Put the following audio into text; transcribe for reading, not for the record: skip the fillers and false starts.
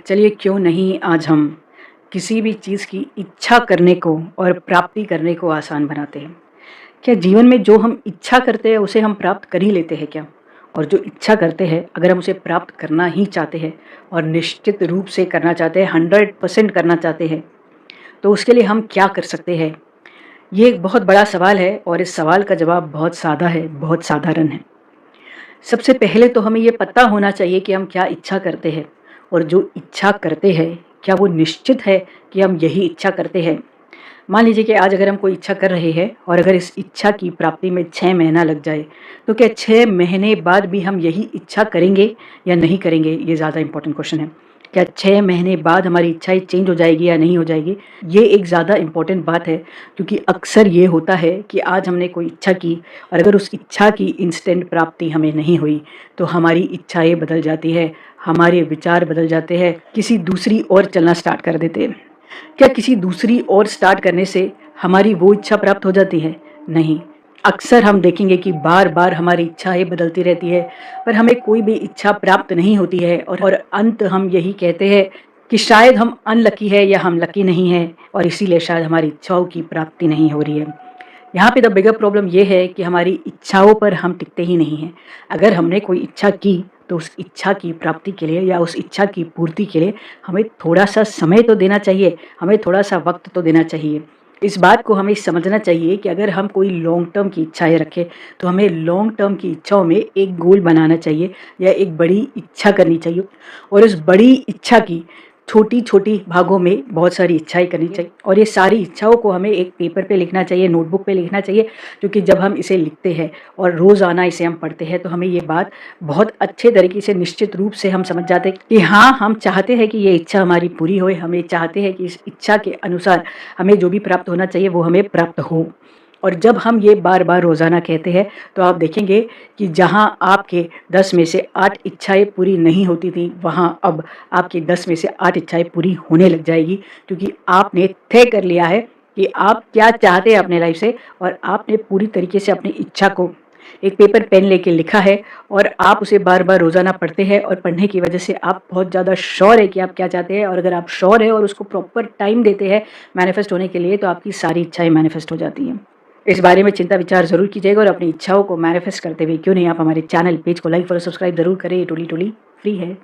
चलिए क्यों नहीं आज हम किसी भी चीज़ की इच्छा करने को और प्राप्ति करने को आसान बनाते हैं। क्या जीवन में जो हम इच्छा करते हैं उसे हम प्राप्त कर ही लेते हैं क्या? और जो इच्छा करते हैं अगर हम उसे प्राप्त करना ही चाहते हैं और निश्चित रूप से करना चाहते हैं, 100% करना चाहते हैं, तो उसके लिए हम क्या कर सकते हैं? ये एक बहुत बड़ा सवाल है और इस सवाल का जवाब बहुत सादा है, बहुत साधारण है। सबसे पहले तो हमें ये पता होना चाहिए कि हम क्या इच्छा करते हैं और जो इच्छा करते हैं, क्या वो निश्चित है कि हम यही इच्छा करते हैं? मान लीजिए कि आज अगर हम कोई इच्छा कर रहे हैं और अगर इस इच्छा की प्राप्ति में 6 महीना लग जाए, तो क्या 6 महीने बाद भी हम यही इच्छा करेंगे या नहीं करेंगे? ये ज़्यादा इम्पोर्टेंट क्वेश्चन है। क्या 6 महीने बाद हमारी इच्छाएँ चेंज हो जाएगी या नहीं हो जाएगी? ये एक ज़्यादा इम्पोर्टेंट बात है, क्योंकि अक्सर ये होता है कि आज हमने कोई इच्छा की और अगर उस इच्छा की इंस्टेंट प्राप्ति हमें नहीं हुई, तो हमारी इच्छाएँ बदल जाती है, हमारे विचार बदल जाते हैं, किसी दूसरी ओर चलना स्टार्ट कर देते हैं। क्या किसी दूसरी ओर स्टार्ट करने से हमारी वो इच्छा प्राप्त हो जाती है? नहीं। अक्सर हम देखेंगे कि बार-बार हमारी इच्छाएँ बदलती रहती है, पर हमें कोई भी इच्छा प्राप्त नहीं होती है और अंत हम यही कहते हैं कि शायद हम अनलकी है या हम लकी नहीं हैं और इसीलिए शायद हमारी इच्छाओं की प्राप्ति नहीं हो रही है। यहाँ पे द बिगर प्रॉब्लम ये है कि हमारी इच्छाओं पर हम टिकते ही नहीं हैं। अगर हमने कोई इच्छा की, तो उस इच्छा की प्राप्ति के लिए या उस इच्छा की पूर्ति के लिए हमें थोड़ा-सा समय तो देना चाहिए, हमें थोड़ा-सा वक़्त तो देना चाहिए। इस बात को हमें समझना चाहिए कि अगर हम कोई लॉन्ग टर्म की इच्छाएँ रखें, तो हमें लॉन्ग टर्म की इच्छाओं में एक गोल बनाना चाहिए या एक बड़ी इच्छा करनी चाहिए और उस बड़ी इच्छा की छोटी-छोटी भागों में बहुत सारी इच्छाएँ करनी चाहिए और ये सारी इच्छाओं को हमें एक पेपर पे लिखना चाहिए, नोटबुक पे लिखना चाहिए, क्योंकि जब हम इसे लिखते हैं और रोज़ाना इसे हम पढ़ते हैं, तो हमें ये बात बहुत अच्छे तरीके से निश्चित रूप से हम समझ जाते हैं कि हाँ, हम चाहते हैं कि ये इच्छा हमारी पूरी होए, हमें चाहते हैं कि इस इच्छा के अनुसार हमें जो भी प्राप्त होना चाहिए, वो हमें प्राप्त हो। और जब हम ये बार-बार रोज़ाना कहते हैं, तो आप देखेंगे कि जहाँ आपके 10 में से 8 इच्छाएँ पूरी नहीं होती थी, वहाँ अब आपकी 10 में से 8 इच्छाएँ पूरी होने लग जाएगी, क्योंकि आपने तय कर लिया है कि आप क्या चाहते हैं अपने लाइफ से और आपने पूरी तरीके से अपनी इच्छा को एक पेपर पेन लेके लिखा है और आप उसे बार-बार रोज़ाना पढ़ते हैं और पढ़ने की वजह से आप बहुत ज़्यादा श्योर है कि आप क्या चाहते हैं और अगर आप श्योर हैं और उसको प्रॉपर टाइम देते हैं मैनिफेस्ट होने के लिए, तो आपकी सारी इच्छाएँ मैनिफेस्ट हो जाती हैं। इस बारे में चिंता विचार ज़रूर कीजिएगा और अपनी इच्छाओं को मैनिफेस्ट करते हुए क्यों नहीं आप हमारे चैनल पेज को लाइक, फॉलो, सब्सक्राइब ज़रूर करें। ये टोली-टोली फ्री है।